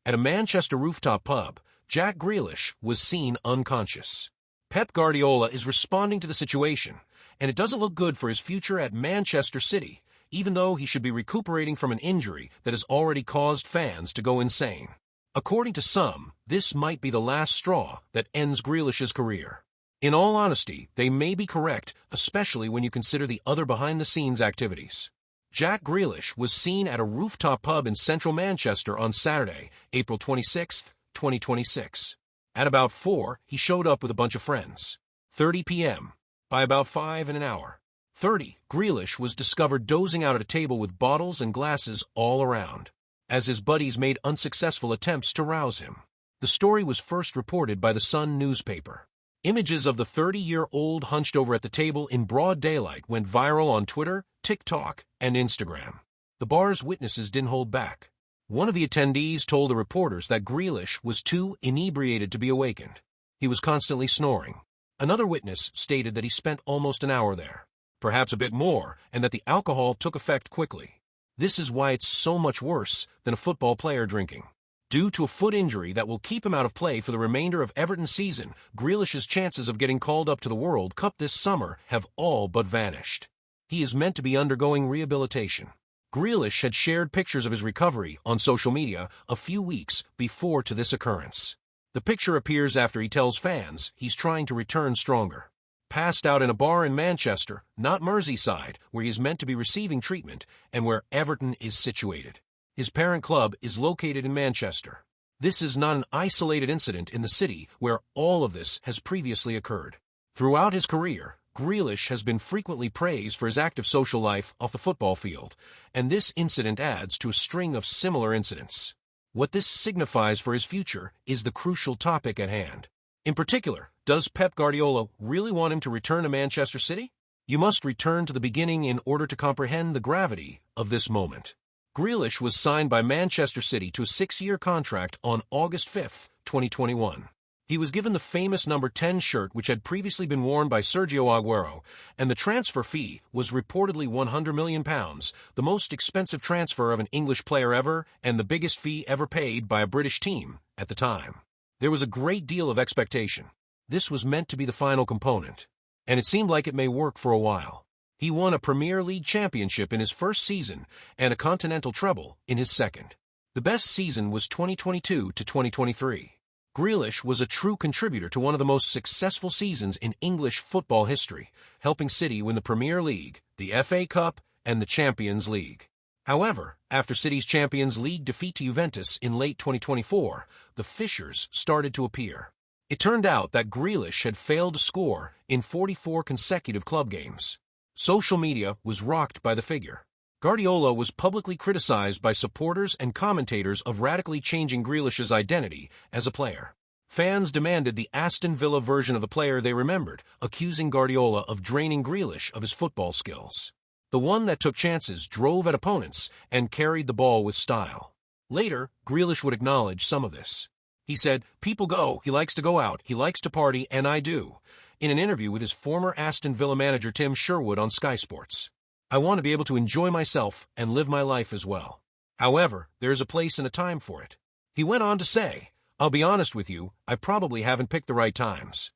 At a Manchester rooftop pub, Jack Grealish was seen unconscious. Pep Guardiola is responding to the situation, and it doesn't look good for his future at Manchester City, even though he should be recuperating from an injury that has already caused fans to go insane. According to some, this might be the last straw that ends Grealish's career. In all honesty, they may be correct, especially when you consider the other behind-the-scenes activities. Jack Grealish was seen at a rooftop pub in central Manchester on Saturday, April 26, 2026. At about 4, he showed up with a bunch of friends. 30 p.m. By about 5 in an hour. 30, Grealish was discovered dozing out at a table with bottles and glasses all around, as his buddies made unsuccessful attempts to rouse him. The story was first reported by the Sun newspaper. Images of the 30-year-old hunched over at the table in broad daylight went viral on Twitter, TikTok, and Instagram. The bar's witnesses didn't hold back. One of the attendees told the reporters that Grealish was too inebriated to be awakened. He was constantly snoring. Another witness stated that he spent almost an hour there, perhaps a bit more, and that the alcohol took effect quickly. This is why it's so much worse than a football player drinking. Due to a foot injury that will keep him out of play for the remainder of Everton's season, Grealish's chances of getting called up to the World Cup this summer have all but vanished. He is meant to be undergoing rehabilitation. Grealish had shared pictures of his recovery on social media a few weeks before to this occurrence. The picture appears after he tells fans he's trying to return stronger. Passed out in a bar in Manchester, not Merseyside, where he is meant to be receiving treatment and where Everton is situated. His parent club is located in Manchester. This is not an isolated incident in the city where all of this has previously occurred. Throughout his career, Grealish has been frequently praised for his active social life off the football field, and this incident adds to a string of similar incidents. What this signifies for his future is the crucial topic at hand. In particular, does Pep Guardiola really want him to return to Manchester City? You must return to the beginning in order to comprehend the gravity of this moment. Grealish was signed by Manchester City to a 6-year contract on August 5, 2021. He was given the famous number 10 shirt which had previously been worn by Sergio Aguero, and the transfer fee was reportedly £100 million, the most expensive transfer of an English player ever and the biggest fee ever paid by a British team at the time. There was a great deal of expectation. This was meant to be the final component, and it seemed like it may work for a while. He won a Premier League championship in his first season and a continental treble in his second. The best season was 2022 to 2023. Grealish was a true contributor to one of the most successful seasons in English football history, helping City win the Premier League, the FA Cup, and the Champions League. However, after City's Champions League defeat to Juventus in late 2024, the fissures started to appear. It turned out that Grealish had failed to score in 44 consecutive club games. Social media was rocked by the figure. Guardiola was publicly criticized by supporters and commentators of radically changing Grealish's identity as a player. Fans demanded the Aston Villa version of the player they remembered, accusing Guardiola of draining Grealish of his football skills. The one that took chances, drove at opponents, and carried the ball with style. Later, Grealish would acknowledge some of this. He said, "People go, he likes to go out, he likes to party, and I do," in an interview with his former Aston Villa manager Tim Sherwood on Sky Sports. "I want to be able to enjoy myself and live my life as well. However, there is a place and a time for it." He went on to say, "I'll be honest with you, I probably haven't picked the right times.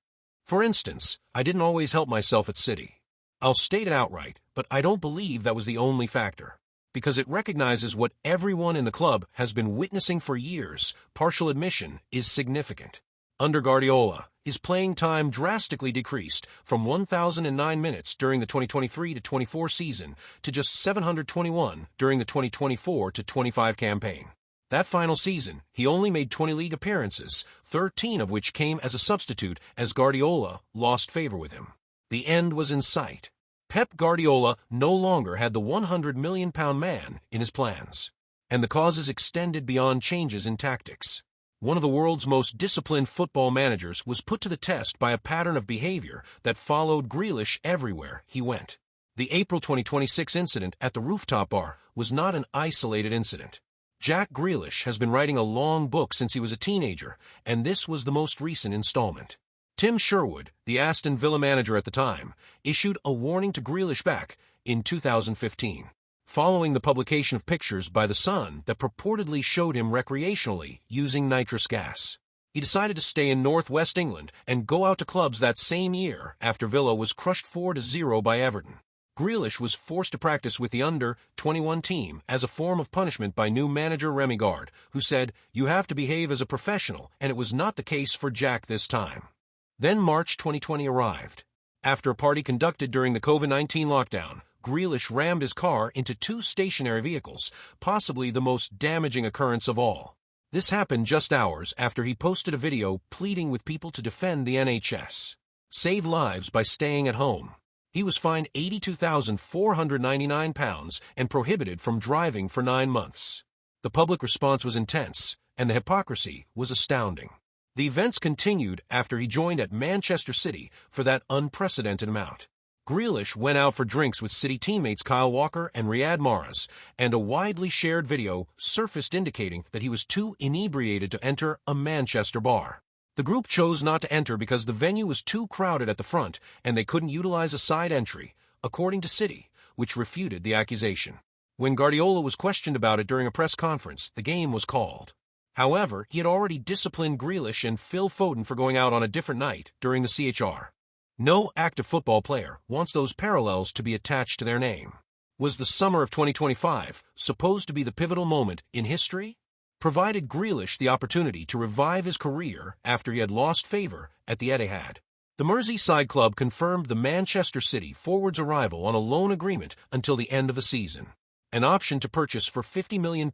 For instance, I didn't always help myself at City. I'll state it outright, but I don't believe that was the only factor. Because it recognizes what everyone in the club has been witnessing for years, partial admission is significant. Under Guardiola, his playing time drastically decreased from 1,009 minutes during the 2023-24 season to just 721 during the 2024-25 campaign. That final season, he only made 20 league appearances, 13 of which came as a substitute as Guardiola lost favor with him. The end was in sight. Pep Guardiola no longer had the £100 million man in his plans, and the causes extended beyond changes in tactics. One of the world's most disciplined football managers was put to the test by a pattern of behavior that followed Grealish everywhere he went. The April 2026 incident at the rooftop bar was not an isolated incident. Jack Grealish has been writing a long book since he was a teenager, and this was the most recent installment. Tim Sherwood, the Aston Villa manager at the time, issued a warning to Grealish back in 2015. following the publication of pictures by The Sun that purportedly showed him recreationally using nitrous gas. He decided to stay in northwest England and go out to clubs that same year after Villa was crushed 4-0 by Everton. Grealish was forced to practice with the under-21 team as a form of punishment by new manager Remy Gard, who said, "You have to behave as a professional," and it was not the case for Jack this time. Then March 2020 arrived. After a party conducted during the COVID-19 lockdown, Grealish rammed his car into two stationary vehicles, possibly the most damaging occurrence of all. This happened just hours after he posted a video pleading with people to defend the NHS. Save lives by staying at home. He was fined £82,499 and prohibited from driving for 9 months. The public response was intense, and the hypocrisy was astounding. The events continued after he joined at Manchester City for that unprecedented amount. Grealish went out for drinks with City teammates Kyle Walker and Riyad Mahrez, and a widely shared video surfaced indicating that he was too inebriated to enter a Manchester bar. The group chose not to enter because the venue was too crowded at the front and they couldn't utilize a side entry, according to City, which refuted the accusation. When Guardiola was questioned about it during a press conference, the game was called. However, he had already disciplined Grealish and Phil Foden for going out on a different night during the CHR. No active football player wants those parallels to be attached to their name. Was the summer of 2025 supposed to be the pivotal moment in history? Provided Grealish the opportunity to revive his career after he had lost favor at the Etihad. The Merseyside club confirmed the Manchester City forward's arrival on a loan agreement until the end of the season. An option to purchase for £50 million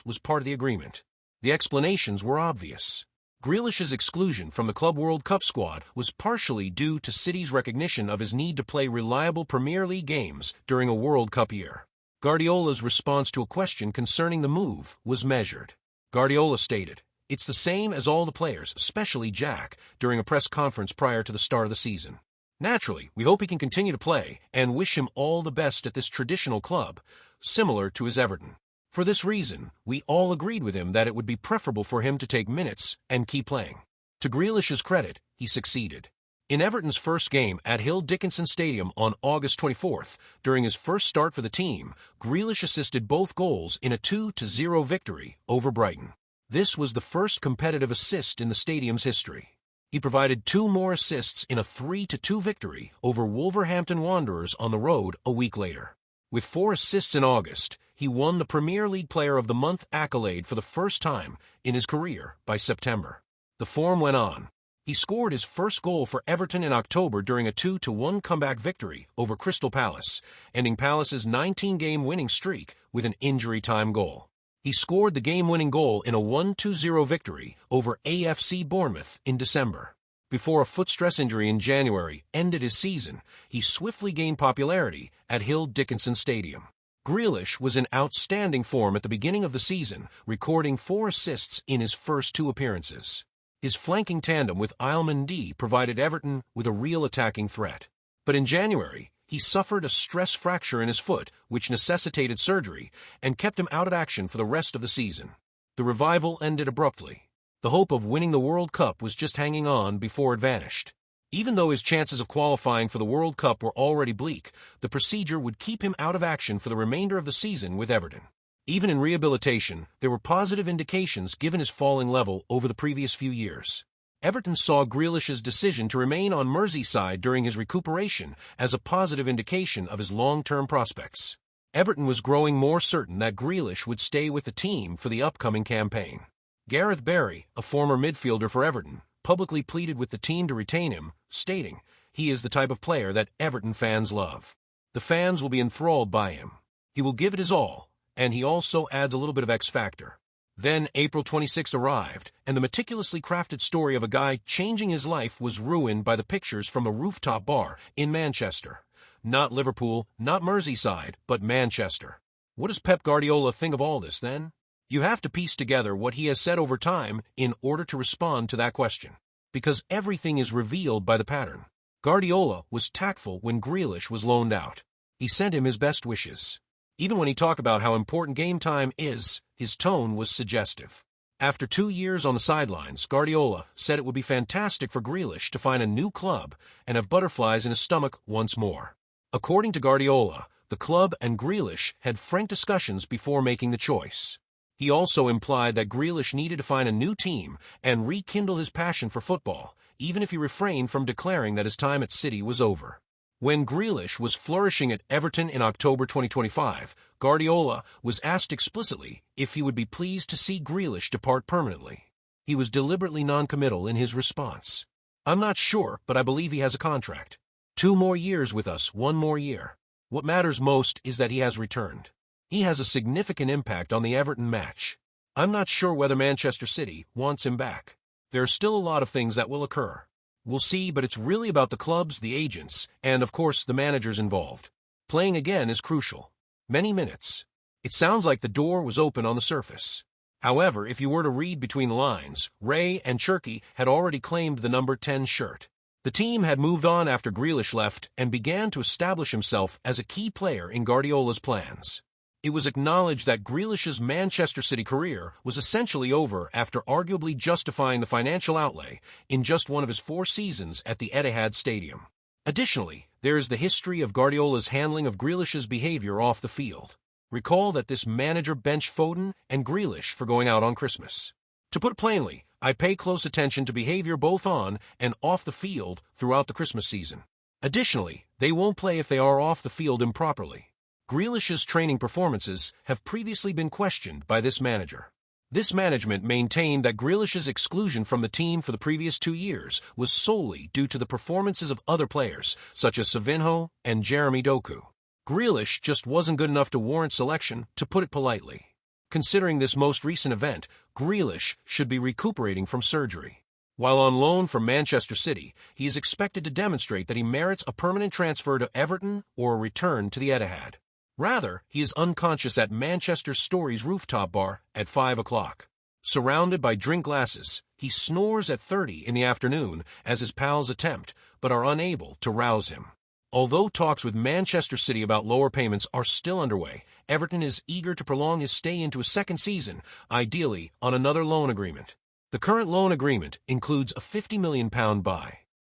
was part of the agreement. The explanations were obvious. Grealish's exclusion from the Club World Cup squad was partially due to City's recognition of his need to play reliable Premier League games during a World Cup year. Guardiola's response to a question concerning the move was measured. Guardiola stated, "It's the same as all the players, especially Jack," during a press conference prior to the start of the season. "Naturally, we hope he can continue to play and wish him all the best at this traditional club, similar to his Everton. For this reason, we all agreed with him that it would be preferable for him to take minutes and keep playing." To Grealish's credit, he succeeded. In Everton's first game at Hill Dickinson Stadium on August 24th, during his first start for the team, Grealish assisted both goals in a 2-0 victory over Brighton. This was the first competitive assist in the stadium's history. He provided 2 more assists in a 3-2 victory over Wolverhampton Wanderers on the road a week later. With 4 assists in August, he won the Premier League Player of the Month accolade for the first time in his career by September. The form went on. He scored his first goal for Everton in October during a 2-1 comeback victory over Crystal Palace, ending Palace's 19-game winning streak with an injury-time goal. He scored the game-winning goal in a 1-0 victory over AFC Bournemouth in December. Before a foot stress injury in January ended his season, he swiftly gained popularity at Hill Dickinson Stadium. Grealish was in outstanding form at the beginning of the season, recording 4 assists in his first 2 appearances. His flanking tandem with Ilman provided Everton with a real attacking threat. But in January, he suffered a stress fracture in his foot, which necessitated surgery and kept him out of action for the rest of the season. The revival ended abruptly. The hope of winning the World Cup was just hanging on before it vanished. Even though his chances of qualifying for the World Cup were already bleak, the procedure would keep him out of action for the remainder of the season with Everton. Even in rehabilitation, there were positive indications given his falling level over the previous few years. Everton saw Grealish's decision to remain on Merseyside during his recuperation as a positive indication of his long-term prospects. Everton was growing more certain that Grealish would stay with the team for the upcoming campaign. Gareth Barry, a former midfielder for Everton, publicly pleaded with the team to retain him, stating, "He is the type of player that Everton fans love. The fans will be enthralled by him. He will give it his all, and he also adds a little bit of X factor." Then April 26 arrived, and the meticulously crafted story of a guy changing his life was ruined by the pictures from a rooftop bar in Manchester. Not Liverpool, not Merseyside, but Manchester. What does Pep Guardiola think of all this, then? You have to piece together what he has said over time in order to respond to that question. Because everything is revealed by the pattern. Guardiola was tactful when Grealish was loaned out. He sent him his best wishes. Even when he talked about how important game time is, his tone was suggestive. After 2 years on the sidelines, Guardiola said it would be fantastic for Grealish to find a new club and have butterflies in his stomach once more. According to Guardiola, The club and Grealish had frank discussions before making the choice. He also implied that Grealish needed to find a new team and rekindle his passion for football, even if he refrained from declaring that his time at City was over. When Grealish was flourishing at Everton in October 2025, Guardiola was asked explicitly if he would be pleased to see Grealish depart permanently. He was deliberately non-committal in his response. "I'm not sure, but I believe he has a contract. 2 more years with us, 1 more year. What matters most is that he has returned. He has a significant impact on the Everton match. I'm not sure whether Manchester City wants him back. There are still a lot of things that will occur. We'll see, but it's really about the clubs, the agents, and of course the managers involved. Playing again is crucial. Many minutes." It sounds like the door was open on the surface. However, if you were to read between the lines, Ray and Cherky had already claimed the number 10 shirt. The team had moved on after Grealish left and began to establish himself as a key player in Guardiola's plans. It was acknowledged that Grealish's Manchester City career was essentially over after arguably justifying the financial outlay in just one of his 4 seasons at the Etihad Stadium. Additionally, there is the history of Guardiola's handling of Grealish's behavior off the field. Recall that this manager benched Foden and Grealish for going out on Christmas. To put it plainly, I pay close attention to behavior both on and off the field throughout the Christmas season. Additionally, they won't play if they are off the field improperly. Grealish's training performances have previously been questioned by this manager. This management maintained that Grealish's exclusion from the team for the previous 2 years was solely due to the performances of other players, such as Savinho and Jeremy Doku. Grealish just wasn't good enough to warrant selection, to put it politely. Considering this most recent event, Grealish should be recuperating from surgery. While on loan from Manchester City, he is expected to demonstrate that he merits a permanent transfer to Everton or a return to the Etihad. Rather, he is unconscious at Manchester Story's rooftop bar at 5 o'clock. Surrounded by drink glasses, he snores at 30 in the afternoon as his pals attempt, but are unable to rouse him. Although talks with Manchester City about lower payments are still underway, Everton is eager to prolong his stay into a second season, ideally on another loan agreement. The current loan agreement includes a £50 million buy.